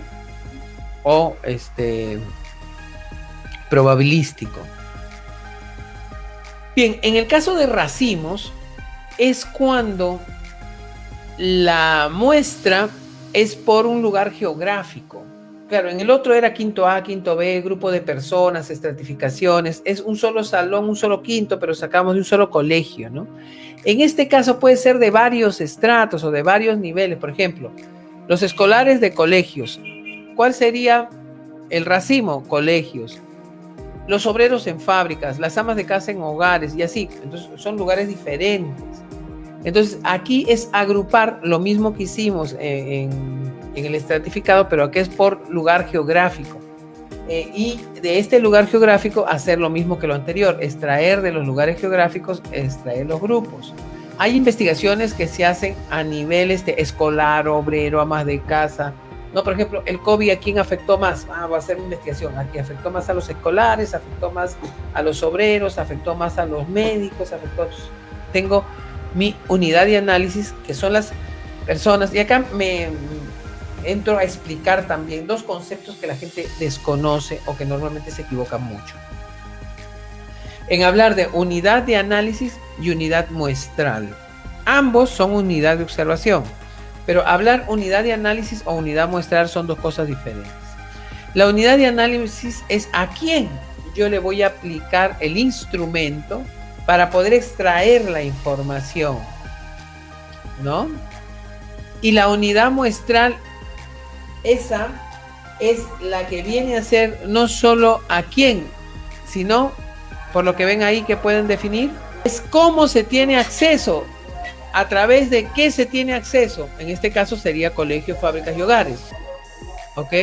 O probabilístico. Bien, en el caso de racimos, es cuando la muestra es por un lugar geográfico. Claro, en el otro era quinto A, quinto B, grupo de personas, estratificaciones, es un solo salón, un solo quinto, pero sacamos de un solo colegio, ¿no? En este caso puede ser de varios estratos o de varios niveles. Por ejemplo, los escolares de colegios. ¿Cuál sería el racimo? Colegios. Los obreros en fábricas, las amas de casa en hogares y así. Entonces son lugares diferentes. Entonces aquí es agrupar lo mismo que hicimos en el estratificado, pero aquí es por lugar geográfico. Y de este lugar geográfico hacer lo mismo que lo anterior, extraer de los lugares geográficos, extraer los grupos. Hay investigaciones que se hacen a nivel escolar, obrero, amas de casa. No, por ejemplo, el COVID, ¿a quién afectó más? Va a hacer una investigación. Aquí afectó más a los escolares, afectó más a los obreros, afectó más a los médicos, Tengo mi unidad de análisis, que son las personas, y acá me entro a explicar también dos conceptos que la gente desconoce o que normalmente se equivocan mucho. En hablar de unidad de análisis y unidad muestral. Ambos son unidad de observación, pero hablar unidad de análisis o unidad muestral son dos cosas diferentes. La unidad de análisis es a quién yo le voy a aplicar el instrumento para poder extraer la información, ¿no? Y la unidad muestral, esa es la que viene a ser no solo a quién, sino, por lo que ven ahí, que pueden definir, Es cómo se tiene acceso, a través de qué se tiene acceso. En este caso sería colegios, fábricas y hogares. ¿Ok?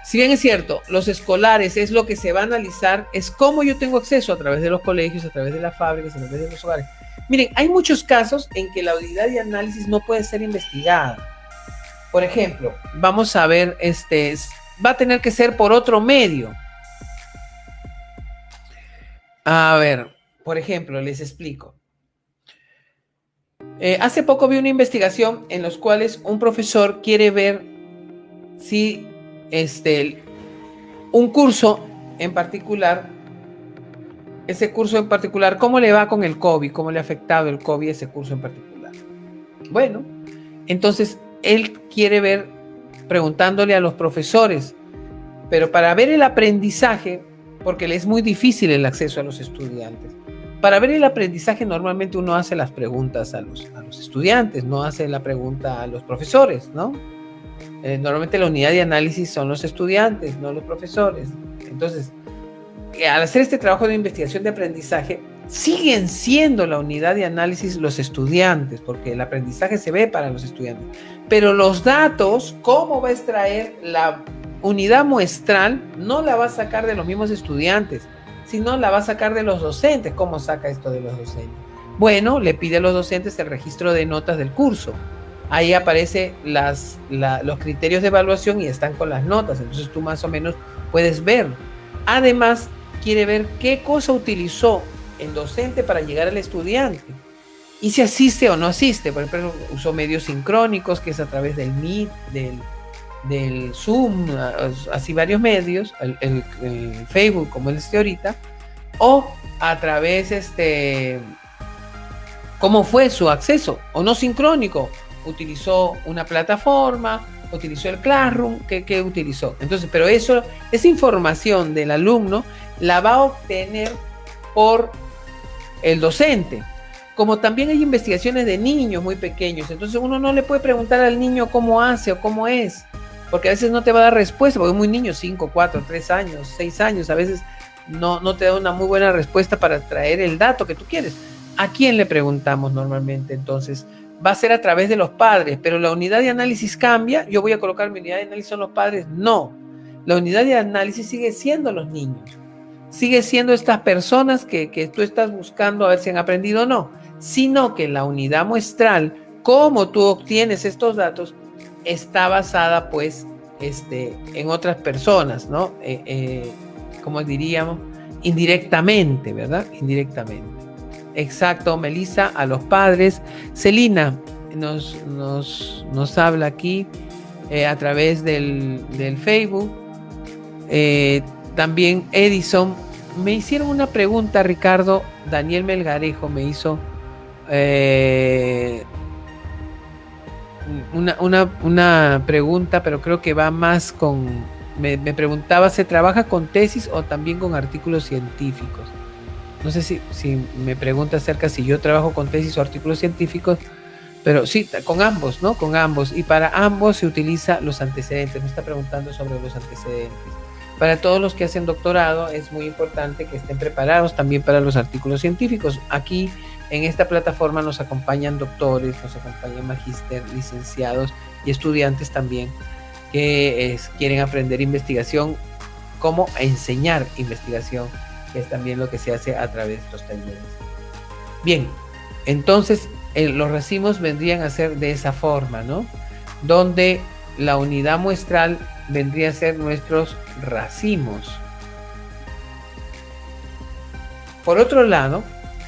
Si bien es cierto, los escolares es lo que se va a analizar, es cómo yo tengo acceso a través de los colegios, a través de las fábricas, a través de los hogares. Miren, hay muchos casos en que la unidad de análisis no puede ser investigada. Por ejemplo, vamos a ver, va a tener que ser por otro medio. A ver, por ejemplo, les explico. Hace poco vi una investigación en los cuales un profesor quiere ver si un curso en particular, ese curso en particular, ¿cómo le va con el COVID? ¿Cómo le ha afectado el COVID a ese curso en particular? Bueno, entonces él quiere ver, preguntándole a los profesores, pero para ver el aprendizaje, porque le es muy difícil el acceso a los estudiantes. Para ver el aprendizaje normalmente uno hace las preguntas a los estudiantes, no hace la pregunta a los profesores, ¿no? Normalmente la unidad de análisis son los estudiantes, no los profesores. Entonces, al hacer este trabajo de investigación de aprendizaje, siguen siendo la unidad de análisis los estudiantes, porque el aprendizaje se ve para los estudiantes. Pero los datos, cómo va a extraer la unidad muestral, no la va a sacar de los mismos estudiantes, sino la va a sacar de los docentes. ¿Cómo saca esto de los docentes? Bueno, le pide a los docentes el registro de notas del curso. Ahí aparecen los criterios de evaluación y están con las notas. Entonces tú más o menos puedes ver. Además, quiere ver qué cosa utilizó el docente para llegar al estudiante. Y si asiste o no asiste. Por ejemplo, usó medios sincrónicos, que es a través del Meet, del Zoom, así varios medios, el Facebook, como él esté ahorita, o a través, cómo fue su acceso, o no sincrónico. Utilizó una plataforma, utilizó el Classroom, ¿qué utilizó? Entonces, pero esa información del alumno la va a obtener por el docente. Como también hay investigaciones de niños muy pequeños, entonces uno no le puede preguntar al niño cómo hace o cómo es, porque a veces no te va a dar respuesta, porque es muy niño, 5, 4, 3 años, 6 años, a veces no te da una muy buena respuesta para traer el dato que tú quieres. ¿A quién le preguntamos normalmente? Entonces, va a ser a través de los padres, pero la unidad de análisis cambia. Yo voy a colocar mi unidad de análisis son los padres. No, la unidad de análisis sigue siendo los niños, sigue siendo estas personas que tú estás buscando a ver si han aprendido o no, sino que la unidad muestral, cómo tú obtienes estos datos, está basada pues en otras personas, ¿no? Como diríamos, indirectamente, ¿verdad? Indirectamente. Exacto, Melissa, a los padres. Celina nos habla aquí a través del Facebook. También Edison. Me hicieron una pregunta, Ricardo. Daniel Melgarejo me hizo una pregunta, pero creo que va más con... Me preguntaba, ¿se trabaja con tesis o también con artículos científicos? No sé si me pregunta acerca si yo trabajo con tesis o artículos científicos, pero sí, con ambos, ¿no? Con ambos. Y para ambos se utiliza los antecedentes. Me está preguntando sobre los antecedentes. Para todos los que hacen doctorado es muy importante que estén preparados también para los artículos científicos. Aquí en esta plataforma nos acompañan doctores, nos acompañan magíster, licenciados y estudiantes también que quieren aprender investigación, cómo enseñar investigación, que es también lo que se hace a través de estos talleres. Bien, entonces los racimos vendrían a ser de esa forma, ¿no? Donde la unidad muestral vendría a ser nuestros racimos. Por otro lado,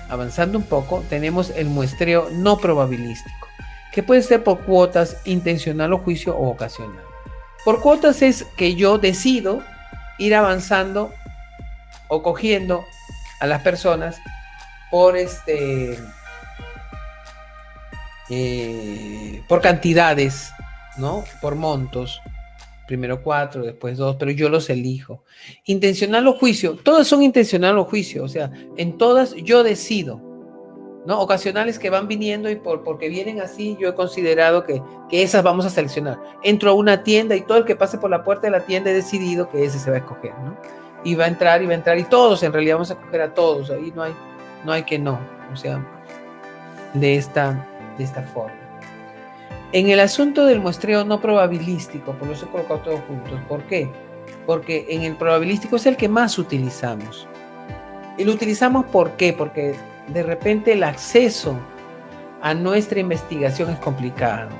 avanzando un poco, tenemos el muestreo no probabilístico, que puede ser por cuotas, intencional o juicio o ocasional. Por cuotas es que yo decido ir avanzando o cogiendo a las personas por por cantidades, ¿no? Por montos. Primero 4, después 2, pero yo los elijo. Intencional o juicio, todas son intencional o juicio, o sea, en todas yo decido, ¿no? Ocasionales que van viniendo y porque vienen así, yo he considerado que esas vamos a seleccionar. Entro a una tienda y todo el que pase por la puerta de la tienda he decidido que ese se va a escoger, ¿no? Y va a entrar y todos, en realidad vamos a escoger a todos, ahí no hay no hay que no, o sea, de esta forma. En el asunto del muestreo no probabilístico, por eso he colocado todos juntos. ¿Por qué? Porque en el probabilístico es el que más utilizamos. Y lo utilizamos ¿por qué? Porque de repente el acceso a nuestra investigación es complicado.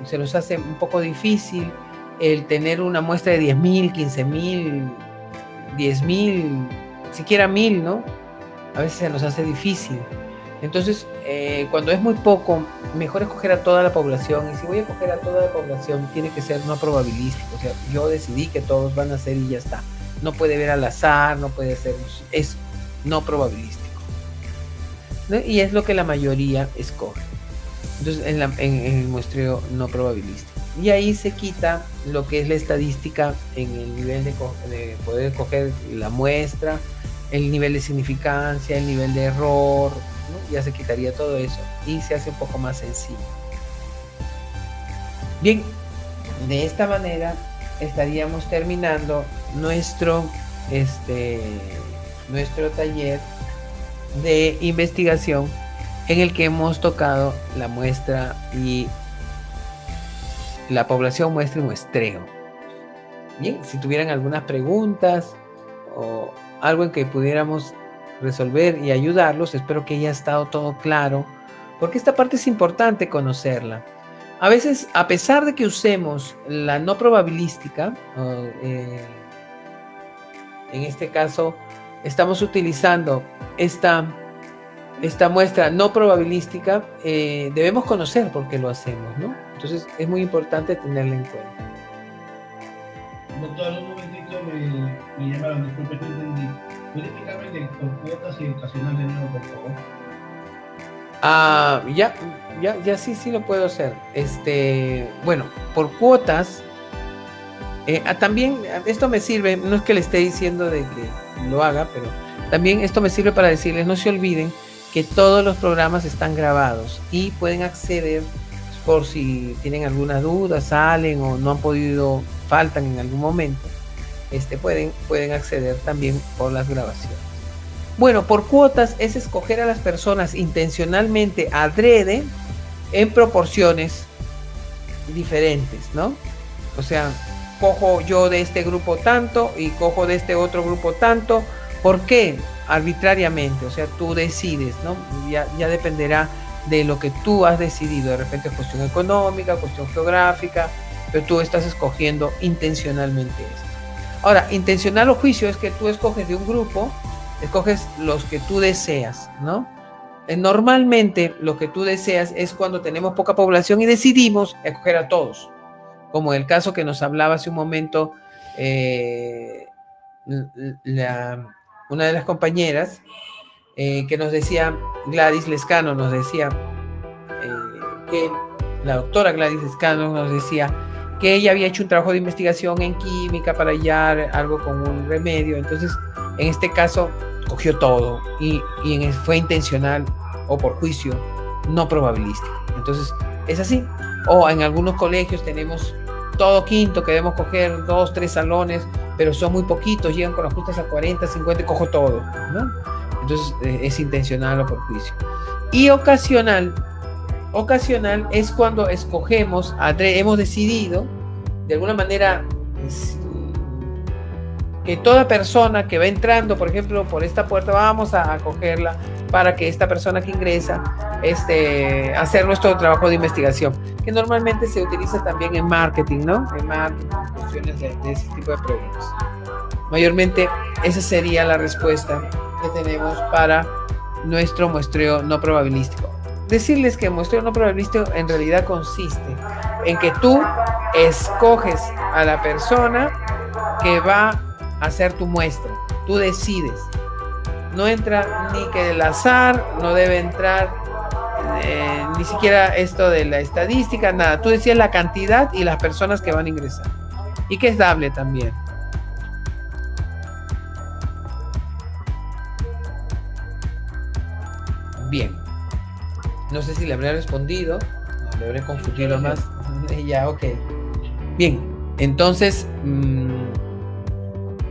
Se nos hace un poco difícil el tener una muestra de 10.000, 15.000, 10.000, siquiera 1.000, ¿no? A veces se nos hace difícil. Entonces, cuando es muy poco, mejor escoger a toda la población. Y si voy a escoger a toda la población, tiene que ser no probabilístico. O sea, yo decidí que todos van a ser y ya está. No puede ver al azar, no puede ser, es no probabilístico, ¿no? Y es lo que la mayoría escoge. Entonces, en el muestreo no probabilístico. Y ahí se quita lo que es la estadística en el nivel de poder escoger la muestra, el nivel de significancia, el nivel de error, ¿no? Ya se quitaría todo eso y se hace un poco más sencillo. Bien, de esta manera estaríamos terminando nuestro taller de investigación en el que hemos tocado la muestra y la población, muestra y muestreo. Bien, si tuvieran algunas preguntas o algo en que pudiéramos resolver y ayudarlos, espero que haya estado todo claro, porque esta parte es importante conocerla. A veces, a pesar de que usemos la no probabilística, en este caso estamos utilizando esta muestra no probabilística, debemos conocer por qué lo hacemos, ¿no? Entonces es muy importante tenerla en cuenta. Doctor, un momentito, me llamaron, disculpe, no entendí. ¿Puede explicarme de por cuotas y educacional de nuevo, por favor? Ya sí lo puedo hacer. Bueno, por cuotas, también esto me sirve, no es que le esté diciendo de que lo haga, pero también esto me sirve para decirles, no se olviden que todos los programas están grabados y pueden acceder por si tienen alguna duda, salen o no han podido, faltan en algún momento, pueden acceder también por las grabaciones. Bueno, por cuotas es escoger a las personas intencionalmente, adrede, en proporciones diferentes, ¿no? O sea, cojo yo de este grupo tanto y cojo de este otro grupo tanto. ¿Por qué? Arbitrariamente, o sea, tú decides, ¿no? Ya dependerá de lo que tú has decidido. De repente es cuestión económica, cuestión geográfica, pero tú estás escogiendo intencionalmente esto. Ahora, intencional o juicio es que tú escoges de un grupo, escoges los que tú deseas, ¿no? Normalmente lo que tú deseas es cuando tenemos poca población y decidimos escoger a todos, como el caso que nos hablaba hace un momento una de las compañeras que nos decía, Gladys Lescano nos decía que la doctora Gladys Lescano nos decía que ella había hecho un trabajo de investigación en química para hallar algo con un remedio. Entonces, en este caso, cogió todo y fue intencional o por juicio, no probabilístico. Entonces, es así. O en algunos colegios tenemos todo quinto, que debemos coger 2, 3 salones, pero son muy poquitos, llegan con las justas a 40, 50 y cojo todo, ¿no? Entonces, es intencional o por juicio. Y ocasional es cuando escogemos, hemos decidido, de alguna manera, que toda persona que va entrando, por ejemplo, por esta puerta, vamos a acogerla para que esta persona que ingresa, hacer nuestro trabajo de investigación, que normalmente se utiliza también en marketing, ¿no? En marketing, cuestiones de ese tipo de preguntas. Mayormente, esa sería la respuesta que tenemos para nuestro muestreo no probabilístico. Decirles que el muestreo no probabilístico en realidad consiste en que tú escoges a la persona que va a hacer tu muestra. Tú decides. No entra ni que del azar, no debe entrar ni siquiera esto de la estadística, nada. Tú decides la cantidad y las personas que van a ingresar. Y que es dable también. Bien. No sé si le habré respondido, le habré confundido más. Ya, ok. Bien, entonces,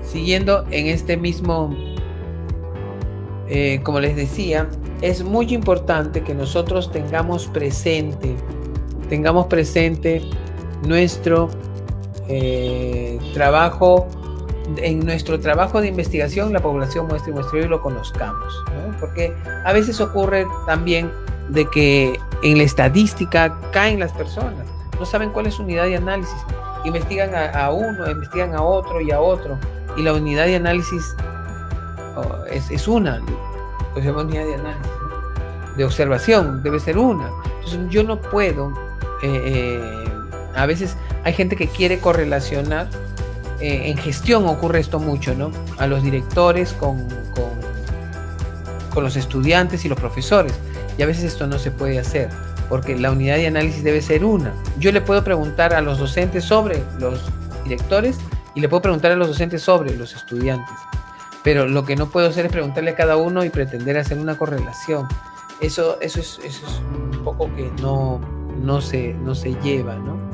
siguiendo en este mismo como les decía, es muy importante que nosotros tengamos presente nuestro trabajo. En nuestro trabajo de investigación, la población muestra y muestreo y lo conozcamos, ¿no? Porque a veces ocurre también de que en la estadística caen las personas, no saben cuál es su unidad de análisis, investigan a uno, investigan a otro, y la unidad de análisis es una, pues se llama unidad de análisis, ¿no? De observación, debe ser una. Entonces yo no puedo, a veces hay gente que quiere correlacionar. En gestión ocurre esto mucho, ¿no? A los directores con los estudiantes y los profesores. Y a veces esto no se puede hacer, porque la unidad de análisis debe ser una. Yo le puedo preguntar a los docentes sobre los directores y le puedo preguntar a los docentes sobre los estudiantes. Pero lo que no puedo hacer es preguntarle a cada uno y pretender hacer una correlación. Eso es un poco que no se lleva, ¿no?